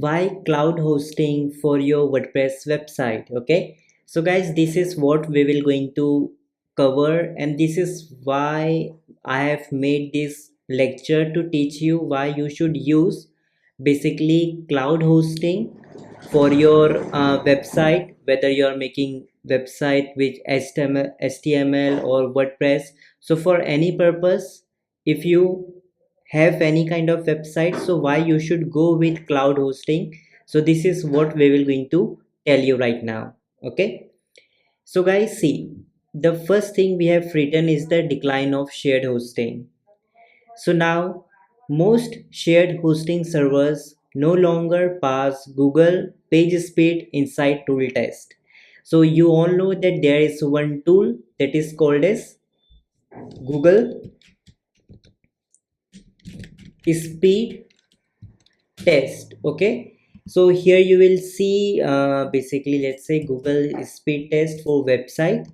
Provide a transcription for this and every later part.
why cloud hosting for your WordPress website. Okay, so guys, this is what we will going to cover, and this is why I have made this lecture to teach you why you should use basically cloud hosting for your website, whether you are making website with HTML or WordPress. So for any purpose, if you have any kind of website, so why you should go with cloud hosting. So this is what we will going to tell you right now. Okay, so guys, see, the first thing we have written is the decline of shared hosting. So now most shared hosting servers no longer pass Google page speed inside tool test. So you all know that there is one tool that is called as Google speed test. Okay, so here you will see basically, let's say Google speed test for website,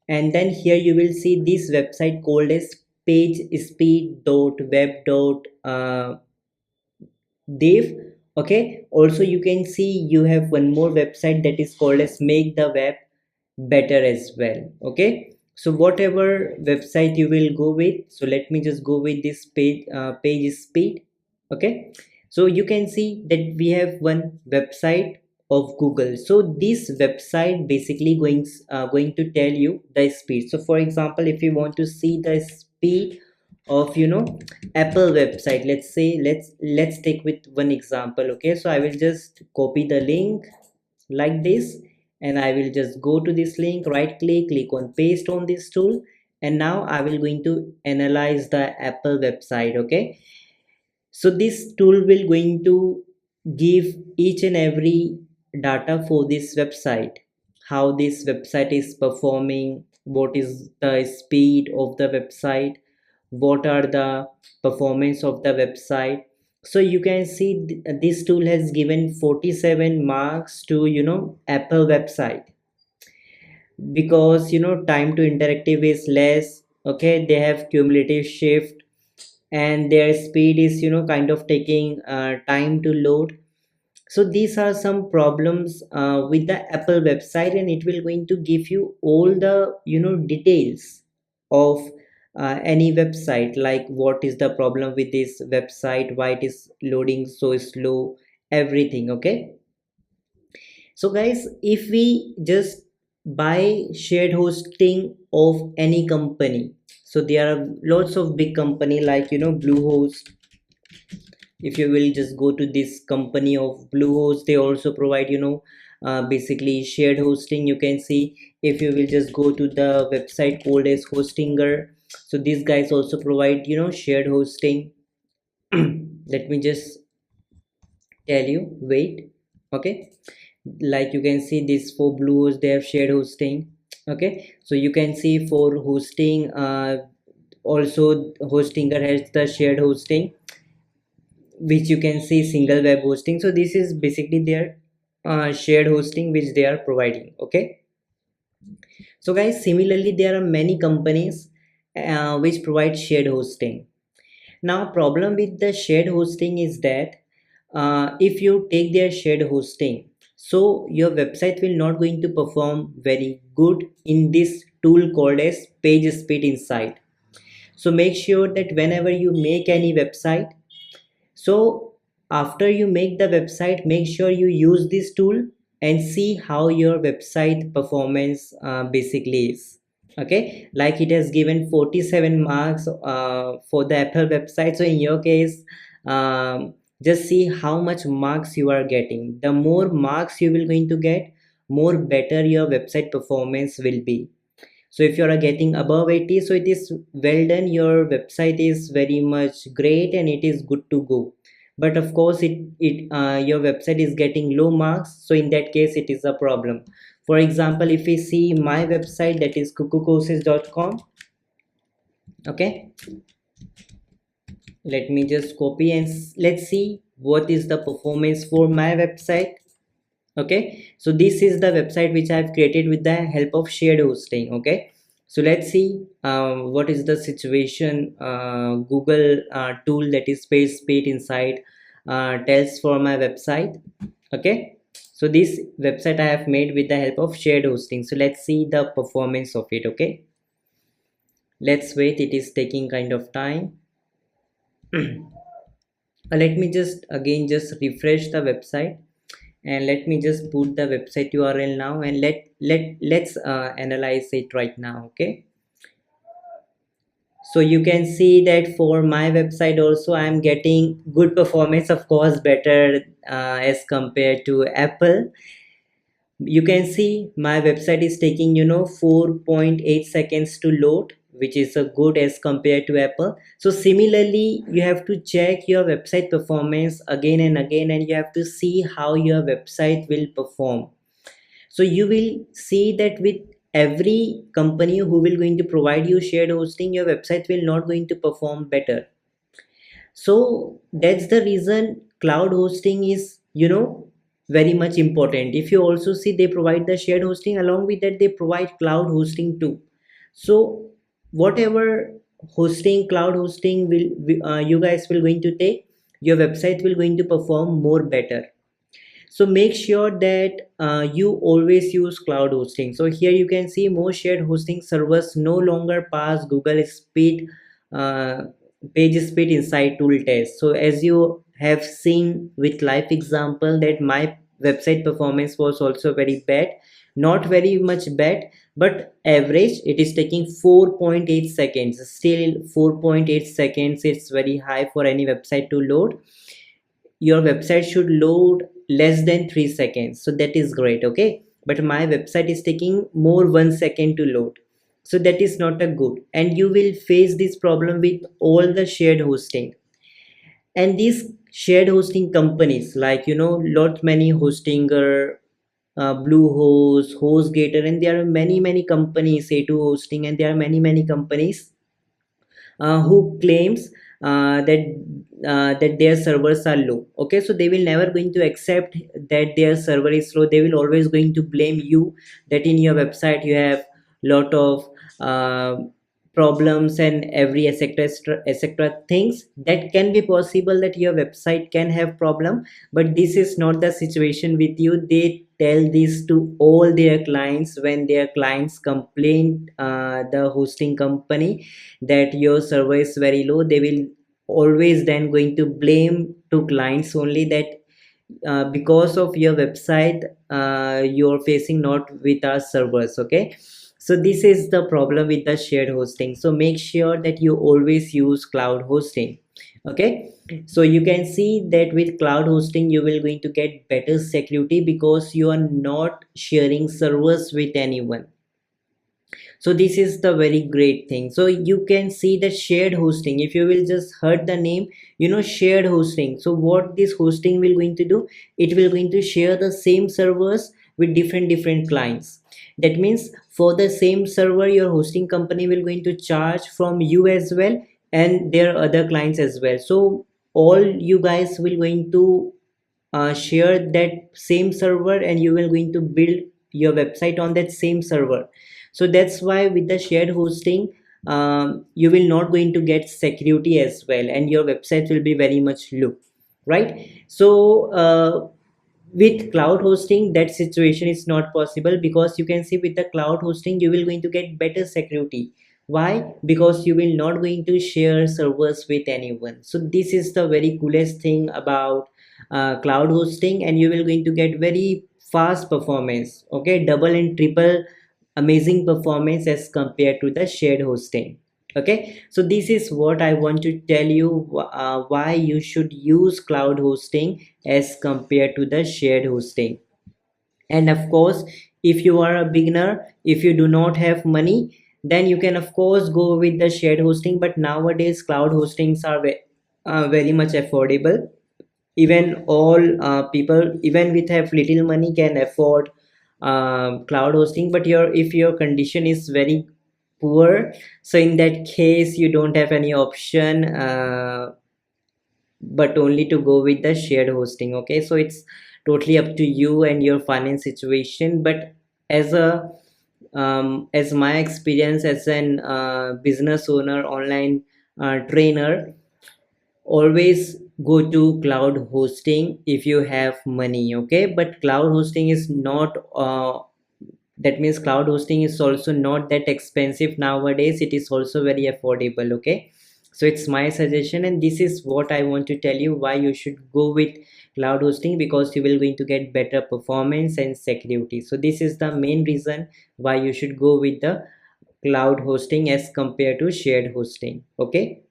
and then here you will see this website called as page speed dot web dot dev. Okay, also you can see you have one more website that is called as make the web better as well. Okay, so whatever website you will go with, so let me just go with this page speed. Okay, so you can see that we have one website of Google. So this website basically going to tell you the speed. So for example, if you want to see the speed of Apple website, let's say, let's take with one example. Okay, so I will just copy the link like this, and I will just go to this link, right click on paste on this tool, and now I will going to analyze the Apple website. Okay, so this tool will going to give each and every data for this website, how this website is performing, what is the speed of the website, what are the performance of the website. So you can see this tool has given 47 marks to Apple website, because time to interactive is less. Okay, they have cumulative shift, and their speed is kind of taking time to load. So these are some problems with the Apple website, and it will going to give you all the details of any website, like what is the problem with this website, why it is loading so slow, everything. Okay, so guys, if we just buy shared hosting of any company, so there are lots of big company like Bluehost. If you will just go to this company of Bluehost, they also provide basically shared hosting. You can see, if you will just go to the website called as Hostinger, so these guys also provide shared hosting. Let me just tell you, wait. Okay, like you can see this for Bluehost, they have shared hosting. Okay, so you can see for hosting, also Hostinger has the shared hosting, which you can see single web hosting. So this is basically their shared hosting which they are providing. Okay, so guys, similarly there are many companies which provide shared hosting. Now problem with the shared hosting is that if you take their shared hosting, so your website will not going to perform very good in this tool called as page speed insight. So make sure that whenever you make any website, so after you make the website, make sure you use this tool and see how your website performance basically is. Okay, like it has given 47 marks for the Apple website. So in your case, just see how much marks you are getting. The more marks you will going to get, more better your website performance will be. So if you are getting above 80, so it is well done, your website is very much great and it is good to go. But of course your website is getting low marks, so in that case it is a problem. For example, if we see my website, that is kukucourses.com. Okay, let me just copy and let's see what is the performance for my website. Okay, so this is the website which I have created with the help of shared hosting. Okay, so let's see what is the situation. Google tool, that is page speed insight, tells for my website. Okay, so this website I have made with the help of shared hosting. So let's see the performance of it. Okay, let's wait, it is taking kind of time. Let me just again just refresh the website, and let me just put the website URL now, and let's analyze it right now. Okay, so you can see that for my website also I am getting good performance, of course better as compared to Apple. You can see my website is taking 4.8 seconds to load, which is a good as compared to Apple. So similarly you have to check your website performance again and again, and you have to see how your website will perform. So you will see that with every company who will going to provide you shared hosting, your website will not going to perform better. So that's the reason cloud hosting is very much important. If you also see, they provide the shared hosting, along with that they provide cloud hosting too. So whatever hosting, cloud hosting you guys will going to take, your website will going to perform more better. So make sure that you always use cloud hosting. So here you can see more shared hosting servers no longer pass Google speed uh, page speed inside tool test. So as you have seen with live example, that my website performance was also very bad, not very much bad, but average. It is taking 4.8 seconds. Still 4.8 seconds, it's very high for any website to load. Your website should load less than 3 seconds, so that is great. Okay, but my website is taking more 1 second to load, so that is not a good, and you will face this problem with all the shared hosting. And these shared hosting companies, like lot many hostinger, Bluehost, HostGator, and there are many companies, A2 hosting, and there are many companies who claims that their servers are low. Okay, so they will never going to accept that their server is slow. They will always going to blame you that in your website you have lot of uh, problems and every etc things. That can be possible that your website can have problem, but this is not the situation with you. They tell this to all their clients. When their clients complain the hosting company that your server is very low, they will always then going to blame to clients only, that because of your website you're facing not with our servers. Okay, so this is the problem with the shared hosting. So make sure that you always use cloud hosting. Okay, so you can see that with cloud hosting you will going to get better security, because you are not sharing servers with anyone. So this is the very great thing. So you can see the shared hosting. If you will just heard the name, shared hosting. So what this hosting will going to do, it will going to share the same servers with different clients. That means for the same server, your hosting company will going to charge from you as well, and their other clients as well. So all you guys will going to share that same server, and you will going to build your website on that same server. So that's why with the shared hosting, you will not going to get security as well, and your website will be very much low, right? So with cloud hosting that situation is not possible, because you can see with the cloud hosting you will going to get better security. Why? Because you will not going to share servers with anyone. So this is the very coolest thing about cloud hosting, and you will going to get very fast performance. Okay, double and triple amazing performance as compared to the shared hosting. Okay, so this is what I want to tell you, why you should use cloud hosting as compared to the shared hosting. And of course, if you are a beginner, if you do not have money, then you can of course go with the shared hosting. But nowadays cloud hostings are very much affordable. Even all people, even with have little money, can afford cloud hosting. But if your condition is very poor, so in that case you don't have any option but only to go with the shared hosting. Okay, so it's totally up to you and your finance situation. But as a as my experience as an business owner, online trainer, always go to cloud hosting if you have money. Okay, but cloud hosting is not that means cloud hosting is also not that expensive nowadays. It is also very affordable. Okay, so it's my suggestion, and this is what I want to tell you why you should go with cloud hosting, because you will going to get better performance and security. So this is the main reason why you should go with the cloud hosting as compared to shared hosting. Okay.